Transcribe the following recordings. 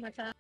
much.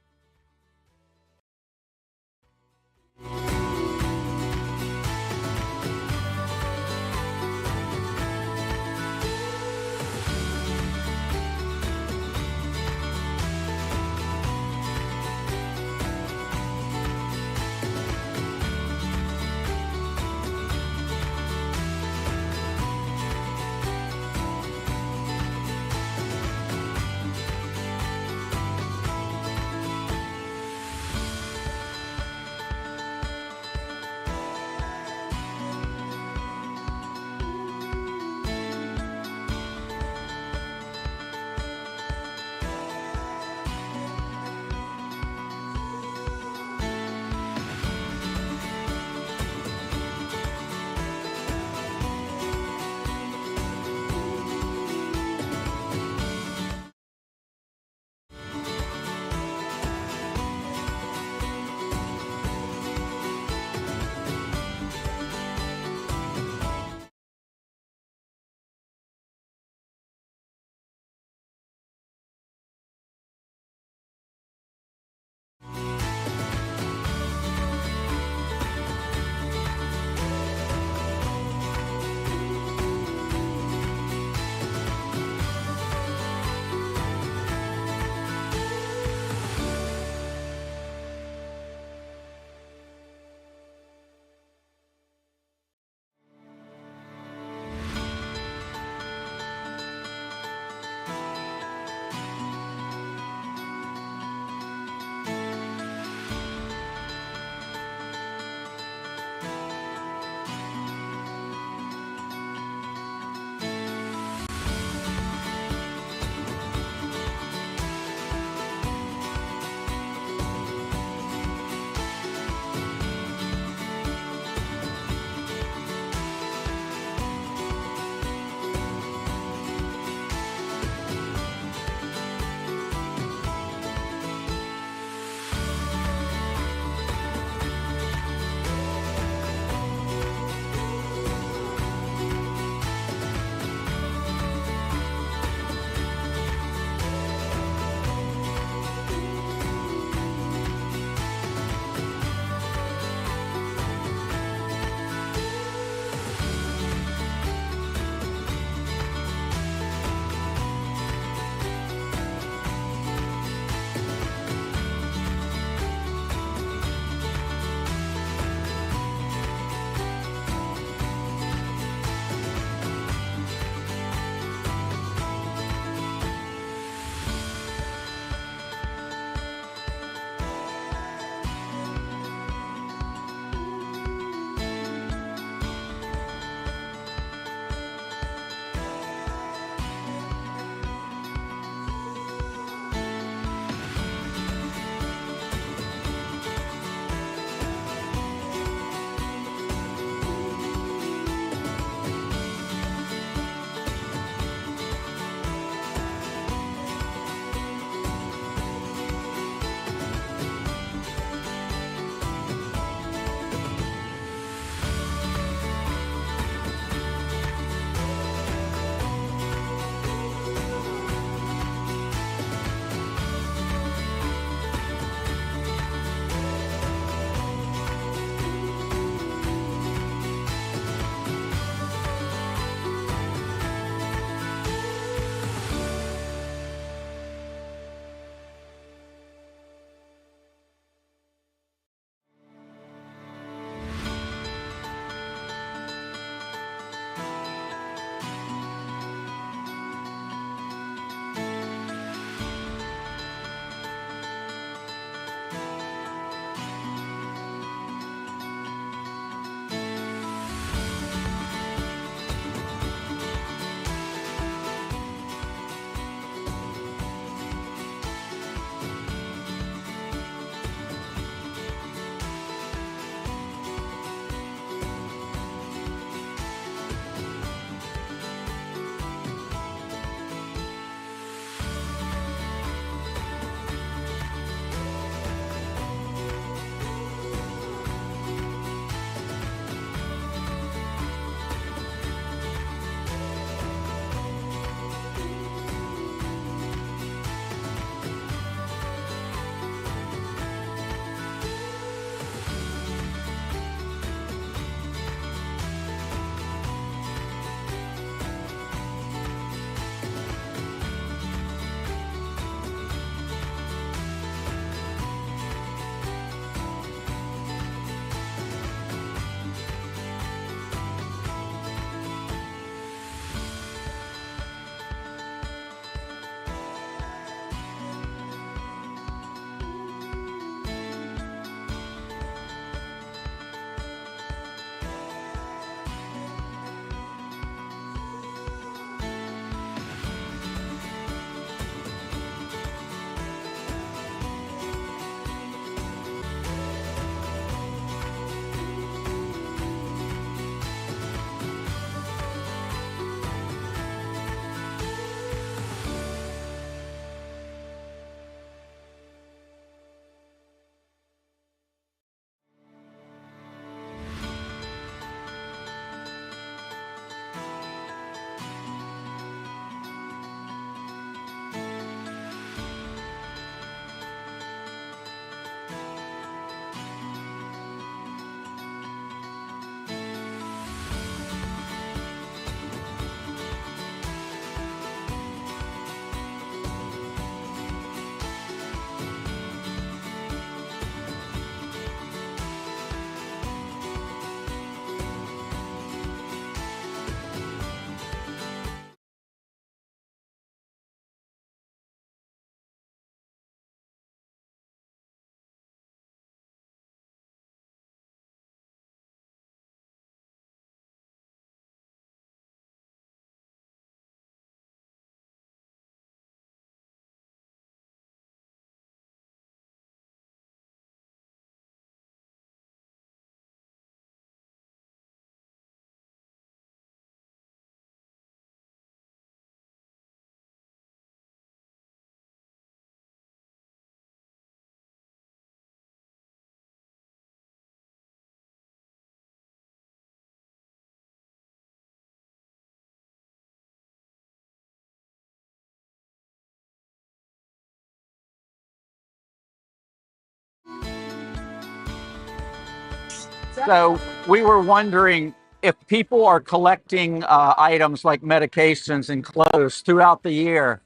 So we were wondering if people are collecting items like medications and clothes throughout the year,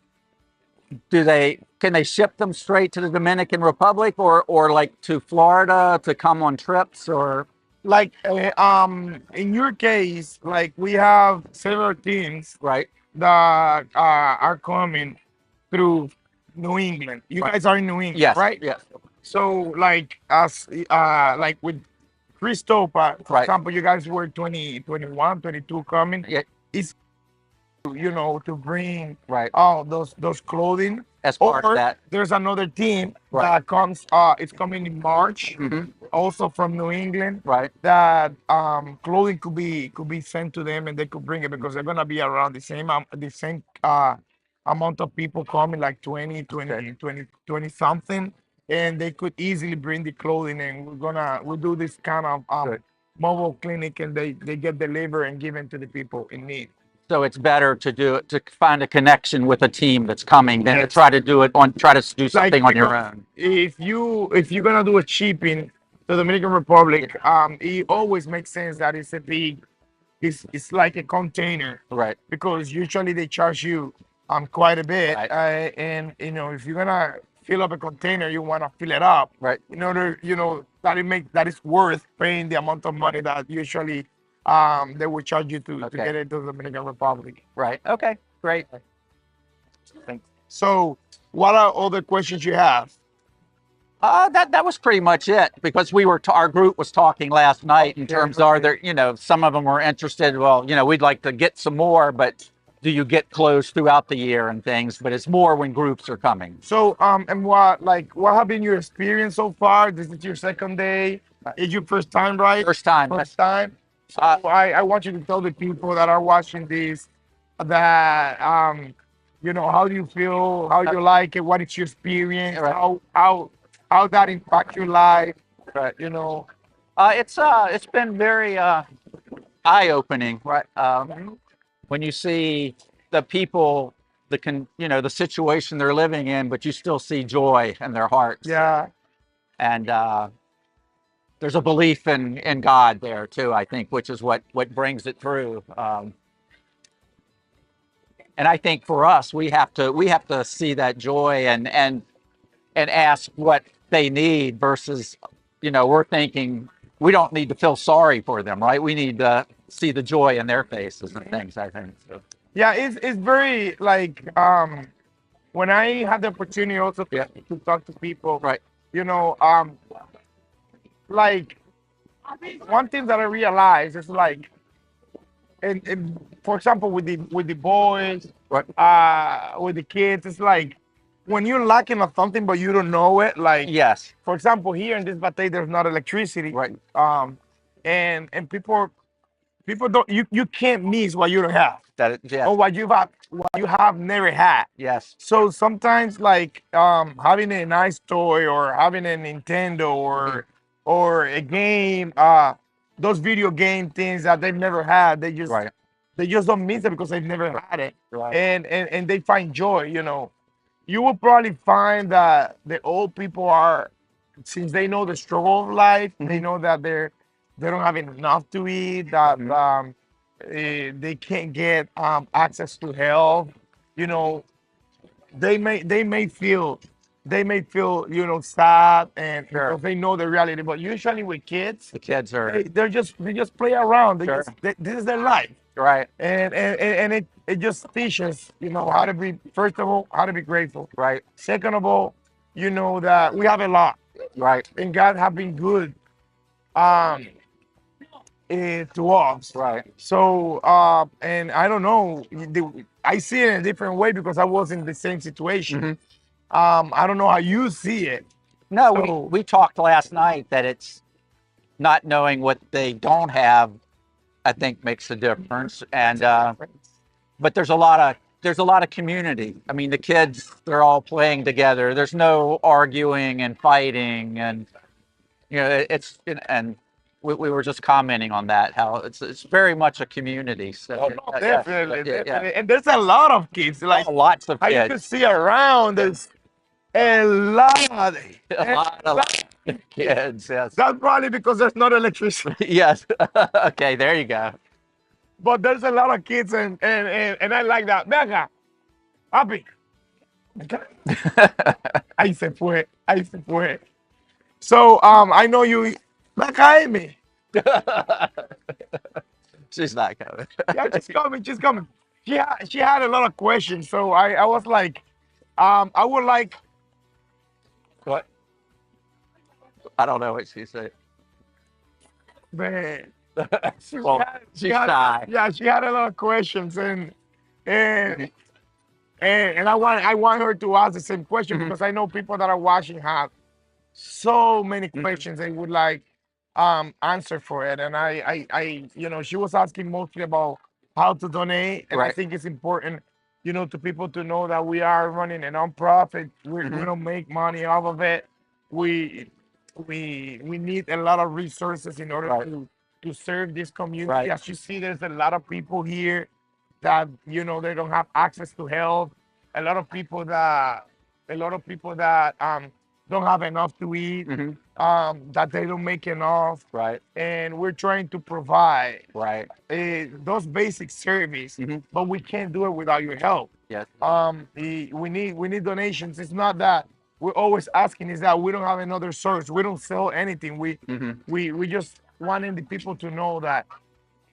can they ship them straight to the Dominican Republic or like to Florida to come on trips or Like in your case, like we have several teams right? that are coming through New England. You Right. guys are in New England, Yes, right? yes, So like as like with Christopher, for right. example, you guys were 20, 21, 22 coming. Yeah, It's to bring right. all those clothing. As part of Or that, there's another team right. that comes it's coming in March, Hmm. also from New England, Right. that clothing could be sent to them and they could bring it because they're gonna be around the same amount of people coming, like 20, Okay. 20, 20, 20 something, and they could easily bring the clothing, and we do this kind of Good. mobile clinic, and they get delivered and given to the people in need. So it's better to do it to find a connection with a team that's coming than to Yes. try to do it on try to do Like something on your because own. if you're gonna do a shipping to the Dominican Yeah. Republic, it always makes sense that it's like a container, Right. because usually they charge you quite a bit, Right. and if you're gonna fill up a container, you want to fill it up Right. in order that is worth paying the amount of money that usually they will charge you to Okay. get it to the Dominican Republic. Right. Okay. Great. Thanks. So, what are other questions you have? That was pretty much it because our group was talking last night in Okay, terms are okay. there some of them were interested. Well, we'd like to get some more, but do you get clothes throughout the year and things? But it's more when groups are coming. So, and what have been your experience so far? This is your second day. Is your first time, right? First time. First time. So, Uh, I want you to tell the people that are watching this that how do you feel? How you like it? What is your experience? right. How that impact your life? Right. You know. It's been very eye opening, right? When you see the people, the situation they're living in, but you still see joy in their hearts, Yeah. and there's a belief in God there too. I think, which is what brings it through. And I think for us, we have to see that joy and ask what they need versus, we're thinking we don't need to feel sorry for them, right? We need to see the joy in their faces and things. I think so. Yeah. It's very like when I had the opportunity also Yeah. to talk to people, Right. you know, um, like one thing that I realized is like, and for example, with the boys, Right. with the kids, it's like when you're lacking of something but you don't know it. Like, Yes. for example, here in this batay, there's not electricity, Right. and people don't you can't miss what you don't have Yes. or what you have never had. Yes. So sometimes, like having a nice toy or having a Nintendo Mhm. or a game, those video game things that they've never had, Right. they just don't miss it because they've never had it, Right. and they find joy. You will probably find that the old people are, since they know the struggle of life, they Mhm. know that they don't have enough to eat, that Mhm. they can't get access to health. You know, they may feel sad, and Sure. because they know the reality. But usually with kids, The kids are they just play around. sure. This is their life, Right. and it just teaches how to be, first of all, how to be grateful. Right. Second of all, that we have a lot, Right. and God have been good um to us. Right. So and I don't know, I see it in a different way because I was in the same situation. Hmm. I don't know how you see it. No, we So we talked last night that it's not knowing what they don't have, I think makes a difference. And but there's a lot of community. I mean, the kids, they're all playing together. There's no arguing and fighting, and and we were just commenting on that, how it's very much a community. oh, So no, yeah, definitely, yeah, yeah. definitely, and there's a lot of kids, like Oh, lots of how you can kids. see around. Yeah. A lot. A lot of kids. Yes. That's probably because there's not electricity. Yes. Okay, there you go. But there's a lot of kids, and I like that. Venga, papi. Ahí se fue. So, I know you. Venga, Amy. She's not coming. Yeah, she's coming. She's coming. She had a lot of questions, so I was like, I would like, What? I don't know what she said. man. Well, she's shy. Yeah, she had a lot of questions, and I want her to ask the same question because I know people that are watching have so many questions they would like answer for it. And she was asking mostly about how to donate, and I Right. think it's important, to people to know that we are running a nonprofit. We don't make money off of it. We we need a lot of resources in order Right. to serve this community. Right. As you see, there's a lot of people here that they don't have access to health. A lot of people that don't have enough to eat, that they don't make enough, Right. and we're trying to provide Right. those basic service, Mhm. but we can't do it without your help. Yes. We need donations. It's not that we're always asking, is that we don't have another source. We don't sell anything. We just wanting the people to know that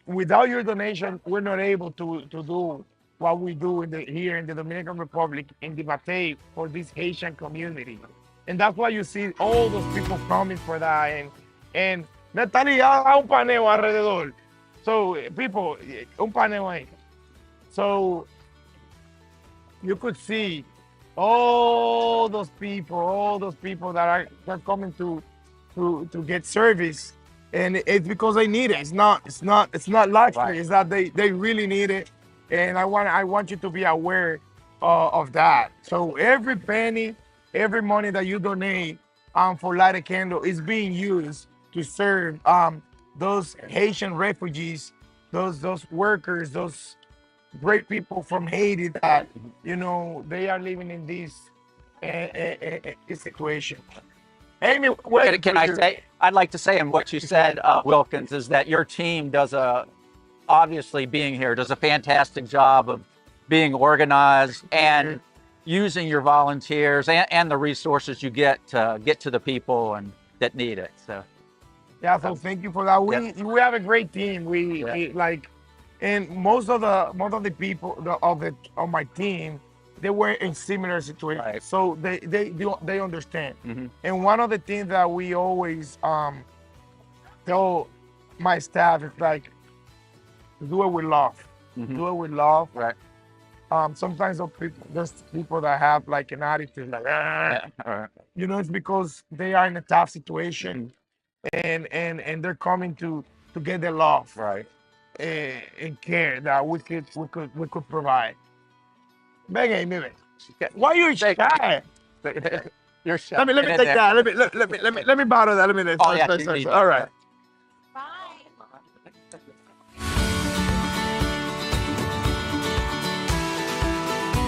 without your donation, we're not able to do what we do here in the Dominican Republic in the Batey for this Haitian community. And that's why you see all those people coming for that. And Natalia, haga un paneo alrededor. So, people, un paneo ahí. So, you could see all those people that are coming to get service, and it's because they need it. It's not luxury. Right. It's that they really need it, and I want you to be aware of that. So every penny, every money that you donate for Light a Candle is being used to serve those Haitian refugees, those workers, those great people from Haiti that they are living in this situation. Amy, Can I say? I'd like to say, and what you said, Wilkins, is that your team obviously being here, does a fantastic job of being organized and using your volunteers and the resources you get to the people and that need it. So. Yeah, so thank you for that. We have a great team. And most of the people of my team, they were in similar situations, Right. so they understand. Mhm. And one of the things that we always tell my staff is like, do it with love. Mhm. Do it with love. Right. Sometimes there's people that have like an attitude like, Yeah. All right. it's because they are in a tough situation, and they're coming to get the love Right. and care that we could provide. Venga, Amy, ven. Why are you shy? You're shy. Let me Get in take there. that. Let me borrow that. Oh, yeah, you need All it. right.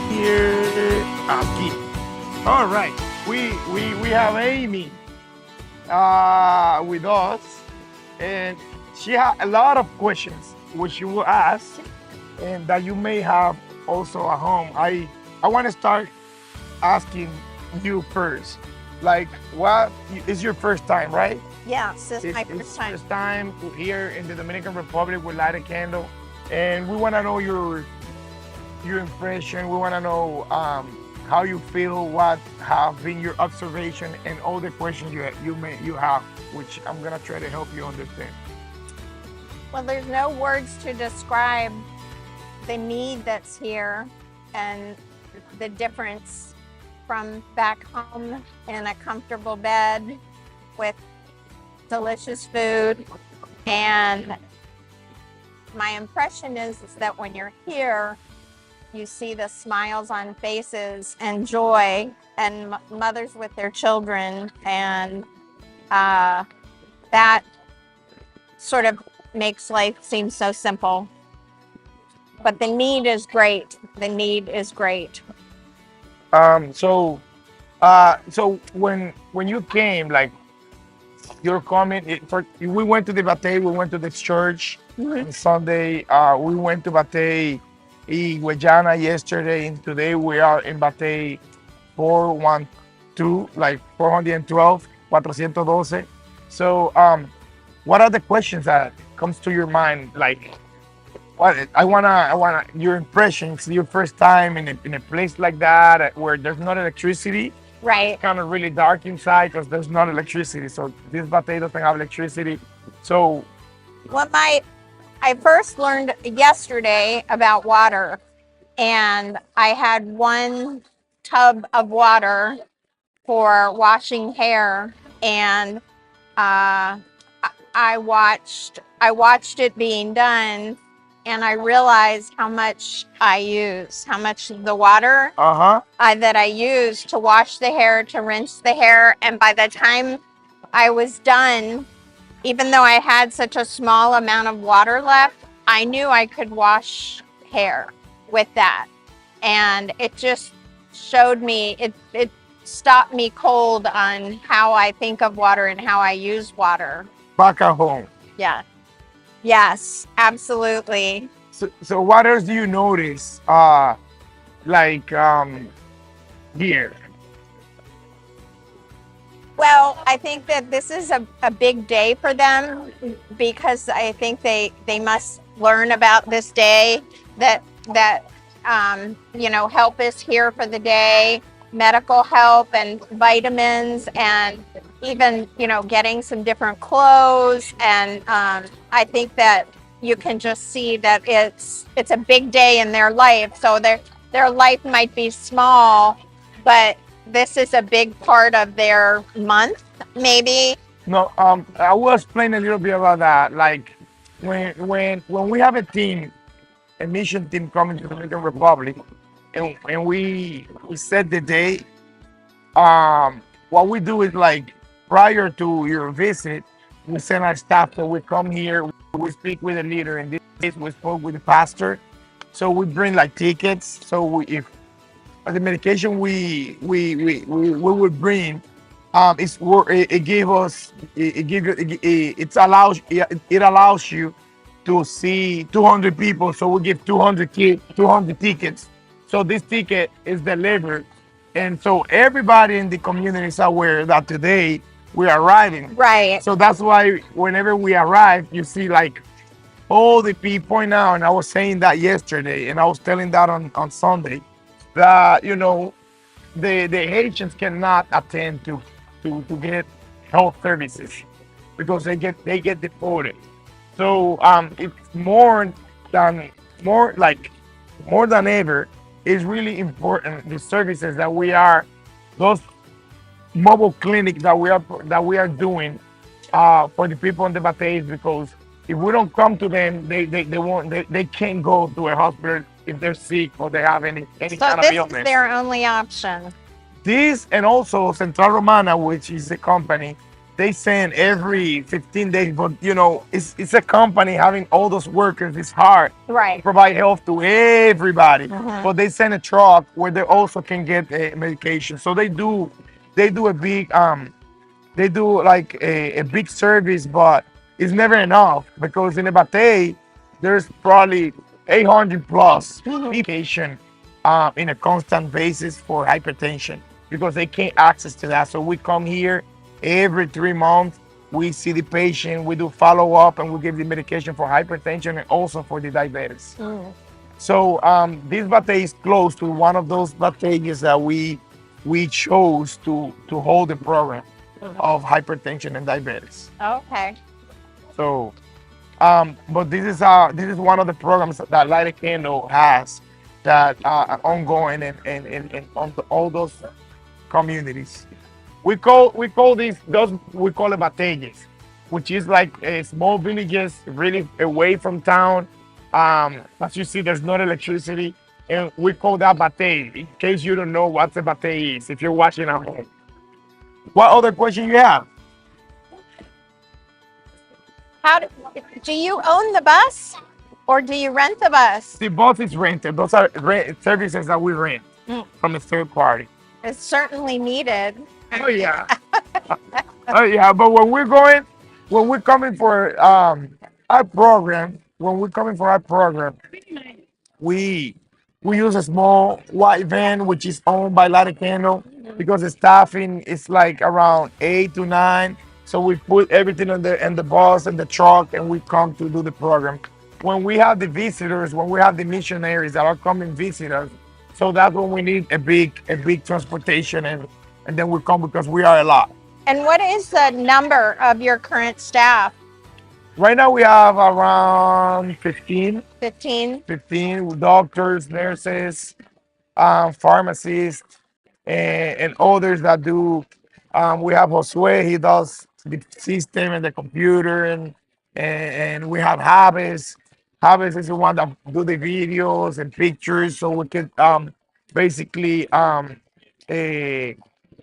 Here, aquí. All right. We have Amy with us, and she has a lot of questions which she will ask, and that you may have also at home. I want to start asking you first. Like, what is your first time, right? Yes, this is my It's first time. first time here in the Dominican Republic with Light a Candle, and we want to know your impression. We want to know how you feel, what have been your observation, and all the questions you have, which I'm gonna try to help you understand. Well, there's no words to describe the need that's here and the difference from back home in a comfortable bed with delicious food. And my impression is that when you're here, you see the smiles on faces and joy, and mothers with their children, and that sort of makes life seem so simple. But the need is great. The need is great. So So when you came, like you're coming we went to the Batey, we went to the church on Sunday. We went to Batey in Guayana yesterday, and today we are in Batey 412, like 412, 412. So what are the questions that comes to your mind? Like what I wanna your impressions, your first time in a place like that where there's not electricity. Right. Kind of really dark inside because there's not electricity. So this Batey doesn't have electricity. So Well, I first learned yesterday about water, and I had one tub of water for washing hair, and uh, I watched it being done, and I realized how much I use, how much the water that I use to wash the hair, to rinse the hair, and by the time I was done, even though I had such a small amount of water left, I knew I could wash hair with that. And it just showed me, it stopped me cold on how I think of water and how I use water. back at home. Yeah. Yes, absolutely. So what else do you notice? Like here. Well, I think that this is a big day for them because I think they must learn about this day, that help is here for the day, medical help and vitamins, and even getting some different clothes. And I think that you can just see that it's a big day in their life. So their life might be small, but this is a big part of their month, maybe. No, I will explain a little bit about that. Like when we have a team, a mission team coming to the Dominican Republic, and we set the day. What we do is like prior to your visit, we send our staff that we come here, we speak with the leader. In this case, we spoke with the pastor. So we bring like tickets. So if the medication we would bring, it gave us it give you it allows you to see 200 people. So we give 200 tickets. So this ticket is delivered, and so everybody in the community is aware that today we are arriving. Right. So that's why whenever we arrive, you see like all the people now. And I was saying that yesterday, and I was telling that on Sunday, that the Haitians cannot attend to get health services because they get deported. So it's more than ever. It's really important the services that we are, those mobile clinics that we are doing for the people in the Bateys, because if we don't come to them, they can't go to a hospital if they're sick or they have any So kind of this illness. is their only option. This, and also Central Romana, which is a company, they send every 15 days, but it's a company having all those workers. It's hard to Right. provide health to everybody, but they send a truck where they also can get medication. So they do a big they do like a big service, but it's never enough because in Ebate, there's probably 800 plus medication in a constant basis for hypertension because they can't access to that. So we come here every 3 months. We see the patient, we do follow up, and we give the medication for hypertension and also for the diabetes. So this Batey is close to one of those bateys that we chose to hold the program of hypertension and diabetes. Okay. So, but this is one of the programs that Light a Candle has that are ongoing and on all those communities. We call it batallas, which is like small villages really away from town. As you see, there's no electricity, and we call that batey. In case you don't know what a batey is, if you're watching at home. What other question you have? How do you own the bus, or do you rent the bus? The bus is rented. Those are services that we rent from a third party. It's certainly needed. Oh yeah. Oh yeah. But when we're coming for our program, when we're coming for our program, we we use a small white van which is owned by Light Candle because the staffing is like around 8 to 9. So we put everything in the bus and the truck and we come to do the program. When we have the visitors, when we have the missionaries that are coming visit us, so that's when we need a big transportation and then we come because we are a lot. And what is the number of your current staff? Right now we have around 15, 15? 15 doctors, nurses, pharmacists, and others that do. We have Josue, he does the system and the computer, and we have Javes. Javes is the one that do the videos and pictures, so we can basically eh,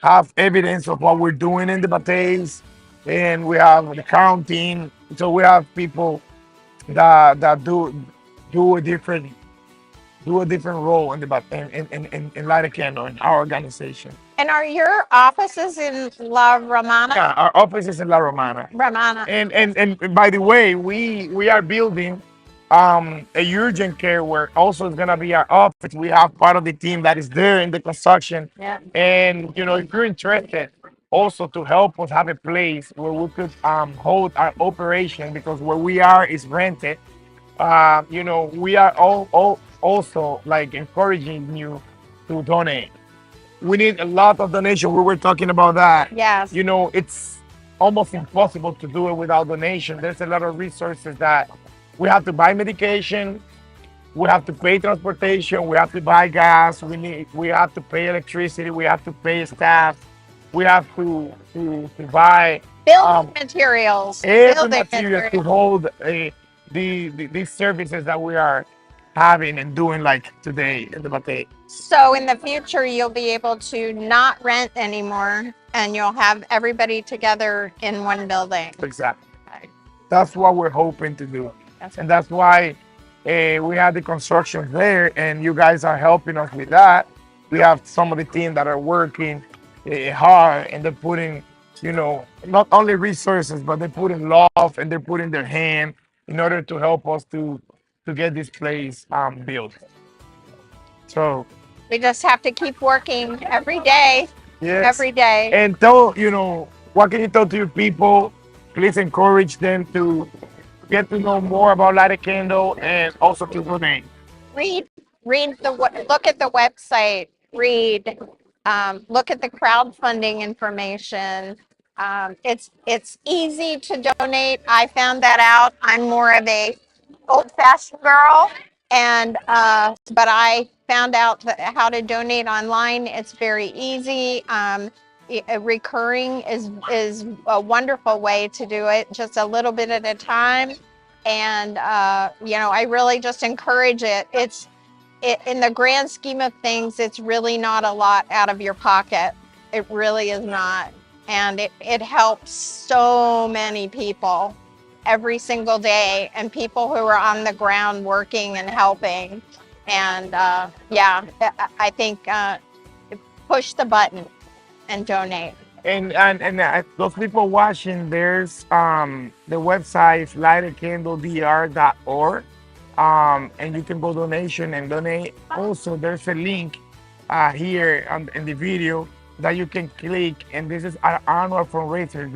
have evidence of what we're doing in the battles, and we have the counting. So we have people that do a different role in the in Light a Candle in our organization. And are your offices in La Romana? Yeah, our office is in La Romana. Romana. And by the way, we are building a urgent care where also is gonna be our office. We have part of the team that is there in the construction. Yeah. And if you're interested also to help us have a place where we could hold our operation because where we are is rented. We are all also like encouraging you to donate. We need a lot of donation. We were talking about that. Yes. It's almost impossible to do it without donation. There's a lot of resources that we have to buy medication, we have to pay transportation, we have to buy gas, we have to pay electricity, we have to pay staff, we have to buy Building materials. every Building material to materials. hold these services that we are having and doing like today in the Bate. So in the future, you'll be able to not rent anymore and you'll have everybody together in one building. Exactly. That's what we're hoping to do. And that's why we have the construction there and you guys are helping us with that. We have some of the team that are working hard and they're putting, not only resources, but they're putting love and they're putting their hand in order to help us to get this place built. So We just have to keep working every day, yes. every day. And tell, what can you tell to your people? Please encourage them to get to know more about Light a Candle and also to donate. Read look at the website, read, look at the crowdfunding information. It's easy to donate. I found that out. I'm more of a old-fashioned girl, and but I found out how to donate online. It's very easy. Recurring is a wonderful way to do it, just a little bit at a time. And I really just encourage it. In the grand scheme of things, it's really not a lot out of your pocket. It really is not. And it helps so many people every single day, and people who are on the ground working and helping. And I think push the button and donate. And those people watching, there's the website is lightacandledr.org. And you can go donation and donate. Also, there's a link here in the video that you can click, and this is our annual fundraising.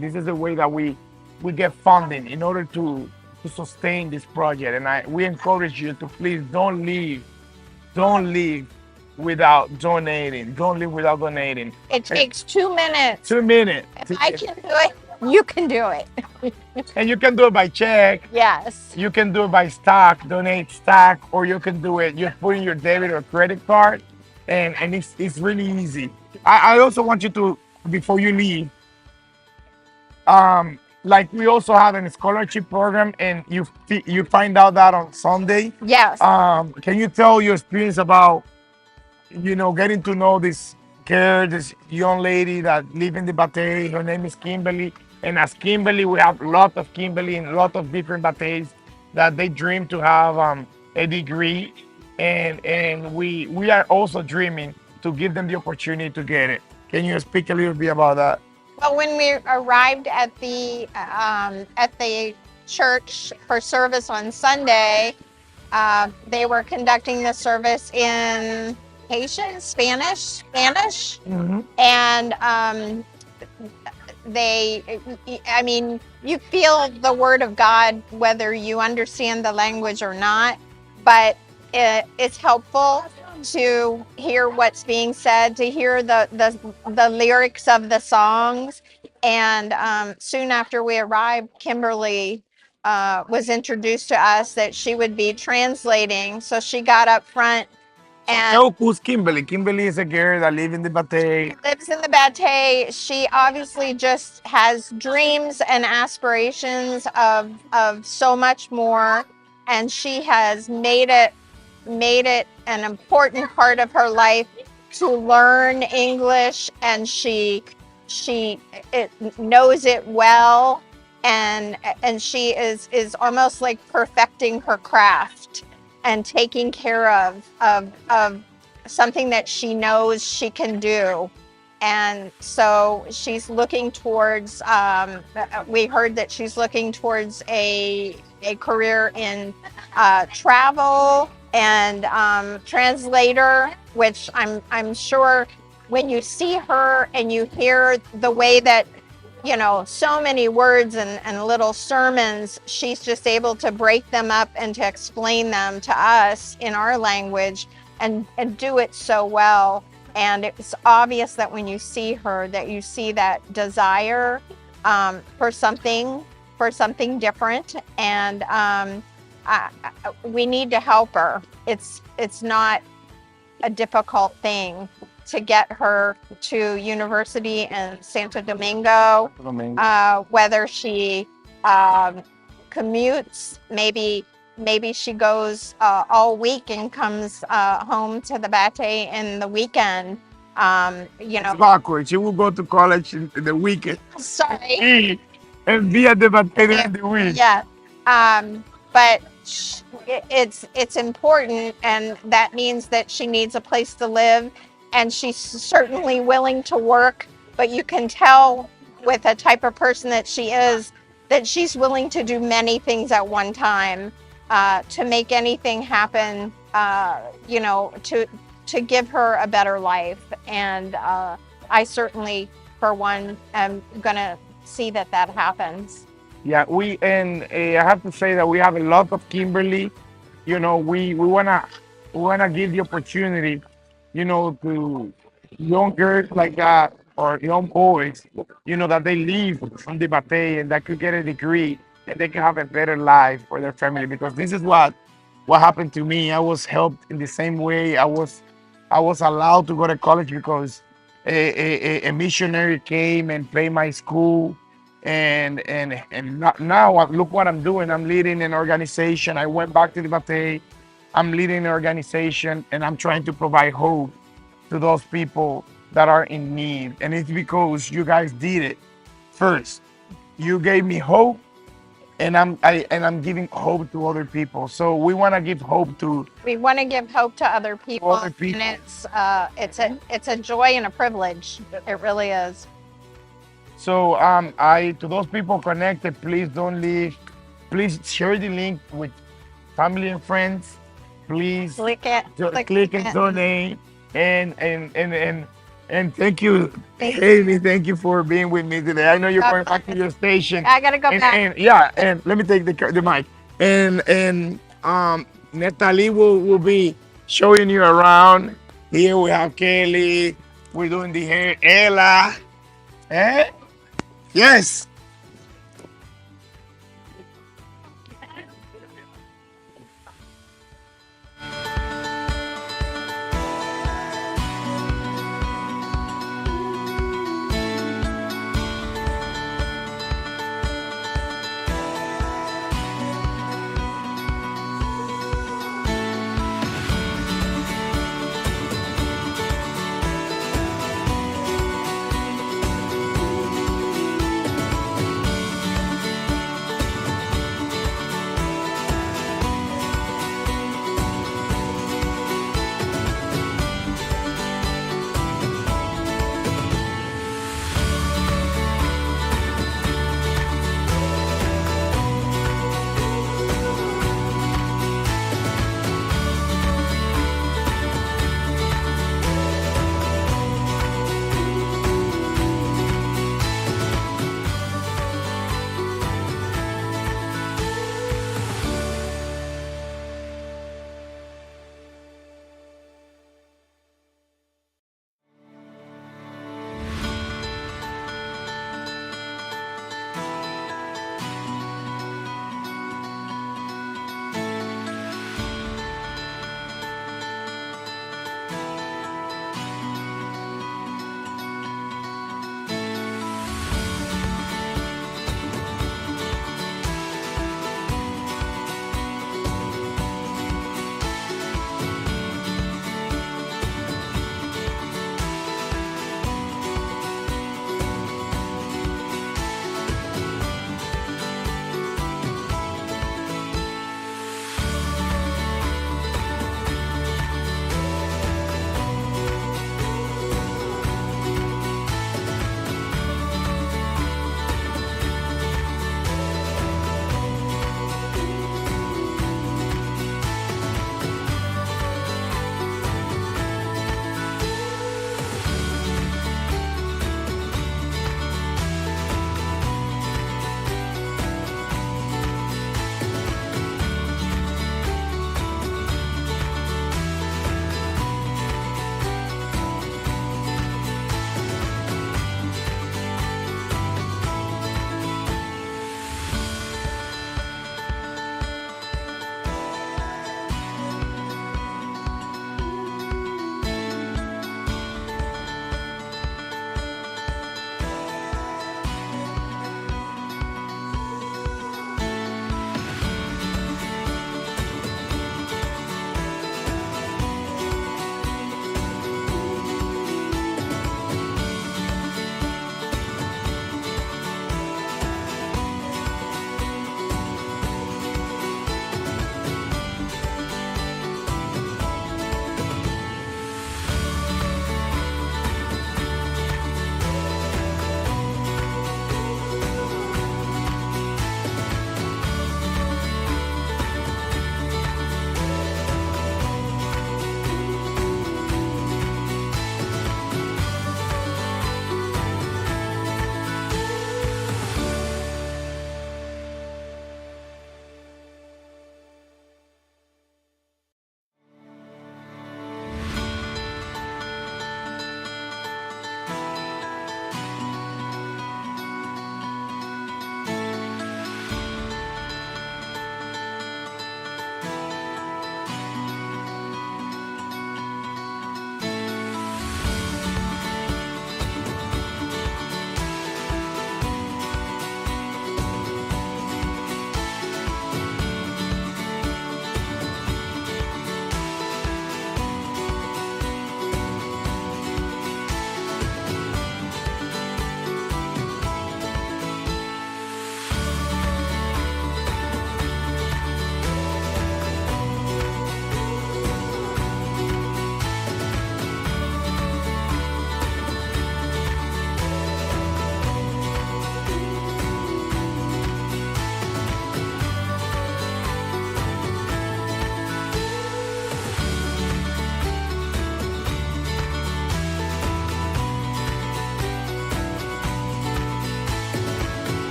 This is the way that we get funding in order to sustain this project. And we encourage you to please don't leave without donating. Don't leave without donating. It takes 2 minutes. 2 minutes. If I can do it, you can do it. And you can do it by check. Yes. You can do it by stock, donate stock, or you can do it just put in your debit or credit card, and it's really easy. I also want you to, before you leave, like we also have a scholarship program, and you find out that on Sunday. Yes. Can you tell your experience about getting to know this young lady that live in the Batey? Her name is Kimberly. And as Kimberly, we have a lot of Kimberly in a lot of different bateys that they dream to have a degree. And we are also dreaming to give them the opportunity to get it. Can you speak a little bit about that? Well, when we arrived at the church for service on Sunday, they were conducting the service in Haitian, Spanish, and I mean, you feel the word of God whether you understand the language or not, but it's helpful to hear what's being said, to hear the lyrics of the songs. And soon after we arrived, Kimberly was introduced to us that she would be translating. So she got up front and Who's Kimberly? Kimberly is a girl that lives in the Batey. lives in the Batey. She obviously just has dreams and aspirations of so much more, and she has made it an important part of her life to learn English, and she knows it well, and she is almost like perfecting her craft and taking care of something that she knows she can do. And so she's looking towards, we heard that she's looking towards a career in travel and translator, which I'm sure when you see her and you hear the way that, so many words and little sermons, she's just able to break them up and to explain them to us in our language and do it so well. And it's obvious that when you see her, that you see that desire for something different. And we need to help her. It's not a difficult thing to get her to university in Santo Domingo, whether she commutes, maybe she goes all week and comes home to the Batey in the weekend. It's backwards. She will go to college in the weekend. Sorry. And be at the Batey in the week. Yeah. But it's important, and that means that she needs a place to live, and she's certainly willing to work, but you can tell with the type of person that she is that she's willing to do many things at one time to make anything happen, to give her a better life. And I certainly, for one, am gonna see that happens. Yeah, I have to say that we have a lot of Kimberly. We wanna give the opportunity, to young girls like that or young boys, that they live on the Batey and that could get a degree and they can have a better life for their family. Because this is what happened to me. I was helped in the same way. I was allowed to go to college because a missionary came and paid my school. And now look what I'm doing. I'm leading an organization. I went back to the Batey. I'm leading an organization, and I'm trying to provide hope to those people that are in need. And it's because you guys did it first. You gave me hope, and I'm giving hope to other people. So we want to give hope to. We want to give hope to other people, people. And it's a joy and a privilege. It really is. So to those people connected, please don't leave. Please share the link with family and friends. Please click it, click and donate. And thank you, Amy. Thank you for being with me today. I know you're going back to your station. I gotta go back. And let me take the mic. And Natalie will be showing you around. Here we have Kelly. We're doing the hair. Ella. Yes.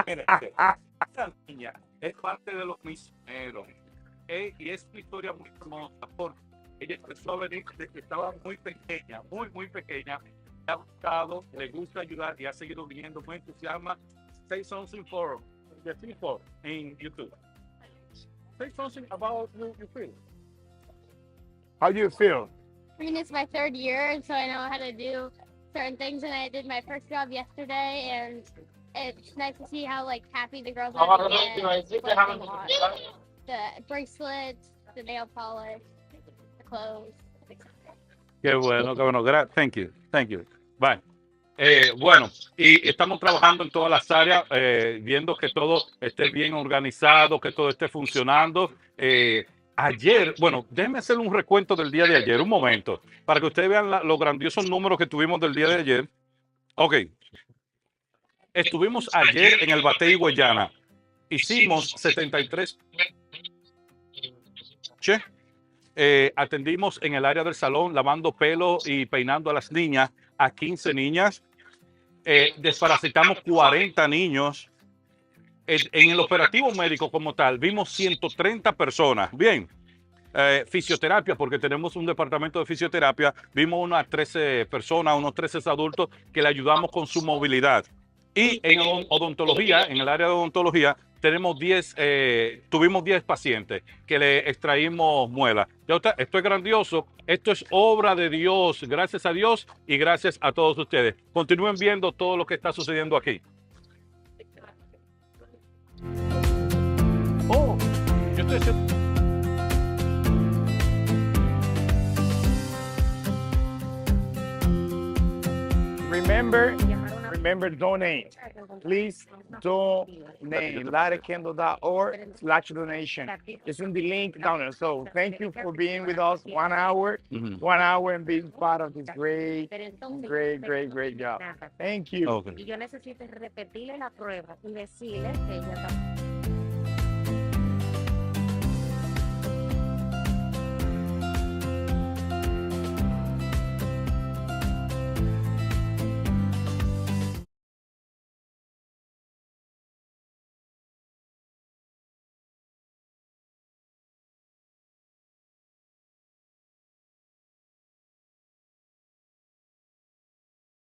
Mire, esta niña es parte de los misioneros y es una historia muy hermosa porque ella empezó a venir desde que estaba muy pequeña, muy pequeña. Le ha gustado, le gusta ayudar y ha seguido viniendo muy entusiasma. Say something for the people in YouTube. Say something about you feel. How do you feel? I mean, it's my third year, so I know how to do certain things, and I did my first job yesterday, and it's nice to see how like happy the girls are to get what they want. The bracelets, the nail polish, the clothes. Qué bueno, qué bueno. Thank you, thank you. Bye. Bueno, y estamos trabajando en todas las áreas, viendo que todo esté bien organizado, que todo esté funcionando. Ayer, bueno, déjenme hacer un recuento del día de ayer, un momento, para que ustedes vean los grandiosos números que tuvimos del día de ayer. Ok. Estuvimos ayer en el Batey Guayana. Hicimos 73. Atendimos en el área del salón, lavando pelo y peinando a las niñas, a 15 niñas. Desparasitamos 40 niños. En el operativo médico como tal, vimos 130 personas. Bien. Fisioterapia, porque tenemos un departamento de fisioterapia. Vimos unas 13 personas, unos 13 adultos que le ayudamos con su movilidad. Y en odontología, en el área de odontología, tuvimos 10 pacientes que le extraímos muelas. Esto es grandioso, esto es obra de Dios, gracias a Dios y gracias a todos ustedes. Continúen viendo todo lo que está sucediendo aquí. Oh, yo estoy haciendo... Remember, donate. Please donate. Lightacandle.org/donation. It's in the link down there. So thank you for being with us 1 hour, 1 hour and being part of this great job. Thank you. Okay. Y yo necesito repetirle la prueba y decirle que ella